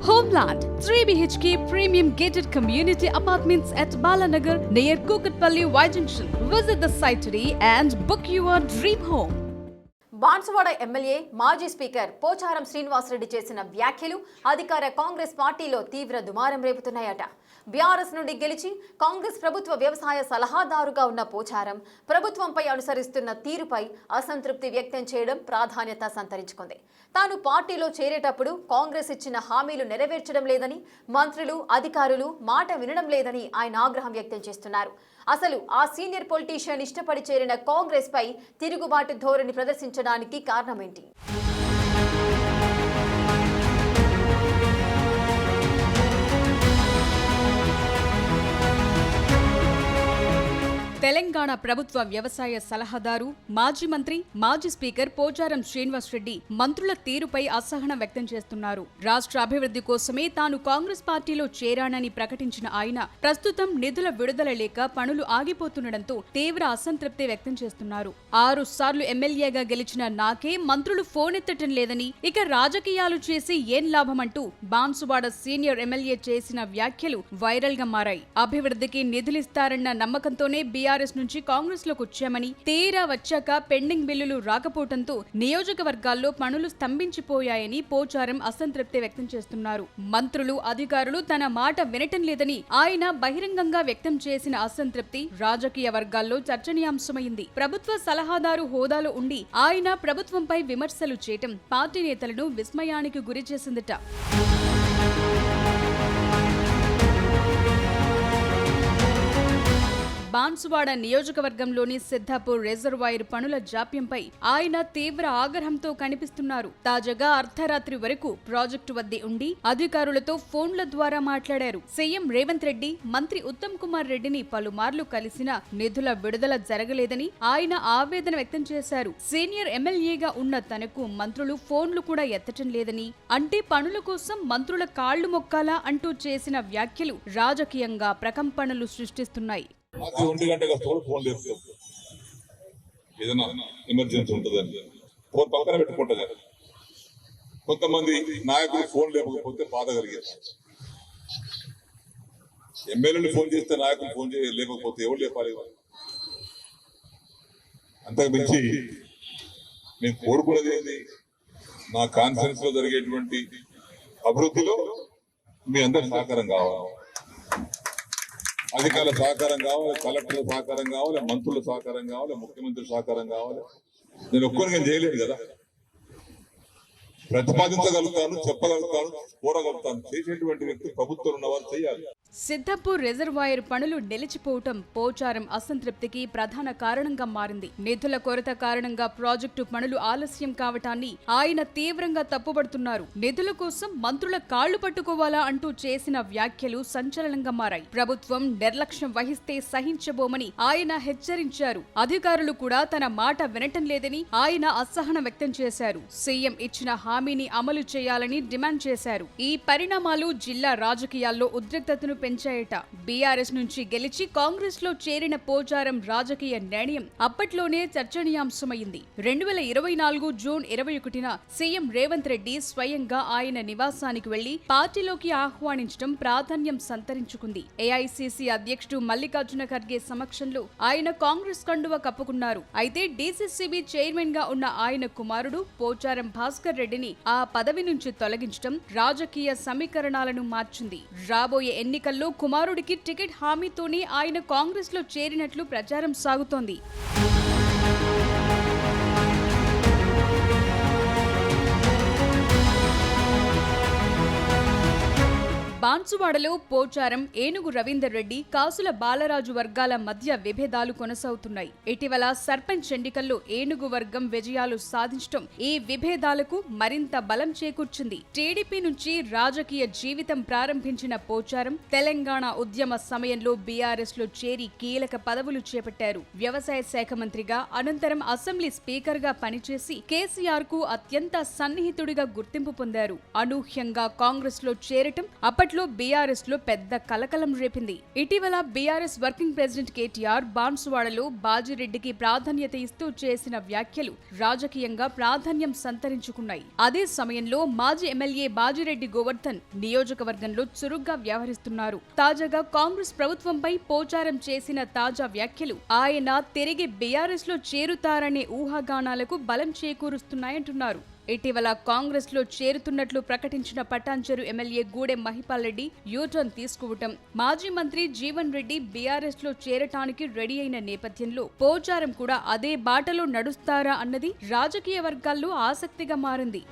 Homeland 3 BHK premium gated community apartments at Balanagar near Kukatpalli Y Junction. Visit the site today and book your dream home. Banswada MLA మాజీ speaker Pocharam Srinivasa Reddy చేసిన వ్యాఖ్యలు అధికార కాంగ్రెస్ పార్టీలో తీవ్ర దుమారం రేపుతున్నాయట. BRS నుండి గెలిచి కాంగ్రెస్ ప్రభుత్వ వ్యవసాయ సలహాదారుగా ఉన్న పోచారం ప్రభుత్వంపై అనుసరిస్తున్న తీరుపై అసంతృప్తి వ్యక్తం చేయడం ప్రాధాన్యత సంతరించుకుంది. తాను పార్టీలో చేరేటప్పుడు కాంగ్రెస్ ఇచ్చిన హామీలు నెరవేర్చడం లేదని, మంత్రులు అధికారులు మాట వినడం లేదని ఆయన ఆగ్రహం వ్యక్తం చేస్తున్నారు. అసలు ఆ సీనియర్ పొలిటీషియన్ ఇష్టపడి చేరిన కాంగ్రెస్ పై తిరుగుబాటు ధోరణి ప్రదర్శించడానికి కారణమేంటి? తెలంగాణ ప్రభుత్వ వ్యవసాయ సలహాదారు, మాజీ మంత్రి, మాజీ స్పీకర్ పోచారం శ్రీనివాసరెడ్డి మంత్రుల తీరుపై అసహనం వ్యక్తం చేస్తున్నారు. రాష్ట్ర అభివృద్ధి కోసమే తాను కాంగ్రెస్ పార్టీలో చేరానని ప్రకటించిన ఆయన ప్రస్తుతం నిధుల విడుదల లేక పనులు ఆగిపోతుండటంతో తీవ్ర అసంతృప్తి వ్యక్తం చేస్తున్నారు. 6 సార్లు ఎమ్మెల్యేగా గెలిచిన నాకే మంత్రులు ఫోన్ ఎత్తటం లేదని, ఇక రాజకీయాలు చేసి ఏం లాభమంటూ బాన్సువాడ సీనియర్ ఎమ్మెల్యే చేసిన వ్యాఖ్యలు వైరల్ గా మారాయి. అభివృద్ధికి నిధులిస్తారన్న నమ్మకంతోనే బీఆర్ఎస్ నుంచి కాంగ్రెస్ లోకి వచ్చామని, తీరా వచ్చాక పెండింగ్ బిల్లులు రాకపోవడంతో నియోజకవర్గాల్లో పనులు స్తంభించిపోయాయని పోచారం అసంతృప్తి వ్యక్తం చేస్తున్నారు. మంత్రులు అధికారులు తన మాట వినటం లేదని ఆయన బహిరంగంగా వ్యక్తం చేసిన అసంతృప్తి రాజకీయ వర్గాల్లో చర్చనీయాంశమైంది. ప్రభుత్వ సలహాదారు హోదాలో ఉండి ఆయన ప్రభుత్వంపై విమర్శలు చేయటం పార్టీ నేతలను విస్మయానికి గురి చేసిందట. బాన్సువాడ నియోజకవర్గంలోని సిద్ధాపూర్ రిజర్వాయర్ పనుల జాప్యంపై ఆయన తీవ్ర ఆగ్రహంతో కనిపిస్తున్నారు. తాజాగా అర్ధరాత్రి వరకు ప్రాజెక్టు వద్దే ఉండి అధికారులతో ఫోన్ల ద్వారా మాట్లాడారు. సీఎం రేవంత్ రెడ్డి, మంత్రి ఉత్తమ్ కుమార్ రెడ్డిని పలుమార్లు కలిసినా నిధుల విడుదల జరగలేదని ఆయన ఆవేదన వ్యక్తం చేశారు. సీనియర్ ఎమ్మెల్యేగా ఉన్న తనకు మంత్రులు ఫోన్లు కూడా ఎత్తటం లేదని, అంటే పనుల కోసం మంత్రుల కాళ్లు మొక్కాలా అంటూ చేసిన వ్యాఖ్యలు రాజకీయంగా ప్రకంపనలు సృష్టిస్తున్నాయి. 1 గంటగా ఫోన్ లేదు, ఏదైనా ఎమర్జెన్సీ ఉంటుందని ఫోన్ పక్కన పెట్టుకుంటుంది. కొంతమంది నాయకులు ఫోన్ లేకపోతే బాధ కలిగేది. ఎమ్మెల్యేలు ఫోన్ చేస్తే నాయకులు ఫోన్ లేకపోతే ఎవరు లేపాలి? అంతకు మించి నేను కోరుకున్నది ఏంటి, నా కాన్ఫరెన్స్ లో జరిగేటువంటి అభివృద్ధిలో మీ అందరి సహకారం కావాలి, అధికారుల సహకారం కావాలి, కలెక్టర్ల సహకారం కావాలి, మంత్రుల సహకారం కావాలి, ముఖ్యమంత్రి సహకారం కావాలి. నేను ఒక్కరిని చేయలేదు కదా, ప్రతిపాదించగలుగుతాను, చెప్పగలుగుతాను, కోరగలుగుతాను. చేసేటువంటి వ్యక్తి ప్రభుత్వం ఉన్నవారు చేయాలి. సిద్ధాపూర్ రిజర్వాయర్ పనులు నిలిచిపోవటం పోచారం అసంతృప్తికి ప్రధాన కారణంగా మారింది. నిధుల కొరత కారణంగా ప్రాజెక్టు పనులు ఆలస్యం కావటాన్ని ఆయన తీవ్రంగా తప్పుపడుతున్నారు. నిధుల కోసం మంత్రుల కాళ్లు పట్టుకోవాలా అంటూ చేసిన వ్యాఖ్యలు సంచలనంగా మారాయి. ప్రభుత్వం నిర్లక్ష్యం వహిస్తే సహించబోమని ఆయన హెచ్చరించారు. అధికారులు కూడా తన మాట వినటం లేదని ఆయన అసహనం వ్యక్తం చేశారు. సీఎం ఇచ్చిన హామీని అమలు చేయాలని డిమాండ్ చేశారు. ఈ పరిణామాలు జిల్లా రాజకీయాల్లో ఉద్రిక్తతను పెంచాయట. బీఆర్ఎస్ నుంచి గెలిచి కాంగ్రెస్ లో చేరిన పోచారం రాజకీయ నిర్ణయం అప్పట్లోనే చర్చనీయాంశమైంది. 2024 జూన్ 21న సీఎం రేవంత్ రెడ్డి స్వయంగా ఆయన నివాసానికి వెళ్లి పార్టీలోకి ఆహ్వానించడం ప్రాధాన్యం సంతరించుకుంది. ఏఐసీసీ అధ్యక్షుడు మల్లికార్జున ఖర్గే సమక్షంలో ఆయన కాంగ్రెస్ కండువ కప్పుకున్నారు. అయితే డీసీసీబీ చైర్మన్ గా ఉన్న ఆయన కుమారుడు పోచారం భాస్కర్ రెడ్డిని ఆ పదవి నుంచి తొలగించడం రాజకీయ సమీకరణాలను మార్చింది. రాబోయే ఎన్నికల్లో కుమారుడికి టికెట్ హామీతోనే ఆయన కాంగ్రెస్ లో చేరినట్లు ప్రచారం సాగుతోంది. బాన్సువాడలో పోచారం, ఏనుగు రవీందర్ రెడ్డి, కాసుల బాలరాజు వర్గాల మధ్య విభేదాలు కొనసాగుతున్నాయి. ఇటీవల సర్పంచ్ ఎన్నికల్లో ఏనుగు వర్గం విజయాలు సాధించడం ఈ విభేదాలకు మరింత బలం చేకూర్చింది. టీడీపీ నుంచి రాజకీయ జీవితం ప్రారంభించిన పోచారం తెలంగాణ ఉద్యమ సమయంలో బీఆర్ఎస్ లో చేరి కీలక పదవులు చేపట్టారు. వ్యవసాయ శాఖ మంత్రిగా, అనంతరం అసెంబ్లీ స్పీకర్ గా పనిచేసి కేసీఆర్ కు అత్యంత సన్నిహితుడిగా గుర్తింపు పొందారు. అనూహ్యంగా కాంగ్రెస్ లో చేరటం అప్పటి అప్పట్లో బీఆర్ఎస్ లో పెద్ద కలకలం రేపింది. ఇటీవల బీఆర్ఎస్ వర్కింగ్ ప్రెసిడెంట్ కేటీఆర్ బాన్సువాడలో బాజిరెడ్డికి ప్రాధాన్యత ఇస్తూ చేసిన వ్యాఖ్యలు రాజకీయంగా ప్రాధాన్యం సంతరించుకున్నాయి. అదే సమయంలో మాజీ ఎమ్మెల్యే బాజిరెడ్డి గోవర్ధన్ నియోజకవర్గంలో చురుగ్గా వ్యవహరిస్తున్నారు. తాజాగా కాంగ్రెస్ ప్రభుత్వంపై పోచారం చేసిన తాజా వ్యాఖ్యలు ఆయన తిరిగి బీఆర్ఎస్ లో చేరుతారనే ఊహాగానాలకు బలం చేకూరుస్తున్నాయంటున్నారు. ఇటీవల కాంగ్రెస్ లో చేరుతున్నట్లు ప్రకటించిన పటాన్చెరు ఎమ్మెల్యే గూడెం మహిపాల్ రెడ్డి యూటర్న్ తీసుకోవటం, మాజీ మంత్రి జీవన్ రెడ్డి బీఆర్ఎస్ లో చేరటానికి రెడీ అయిన నేపథ్యంలో పోచారం కూడా అదే బాటలో నడుస్తారా అన్నది రాజకీయ వర్గాల్లో ఆసక్తిగా మారింది.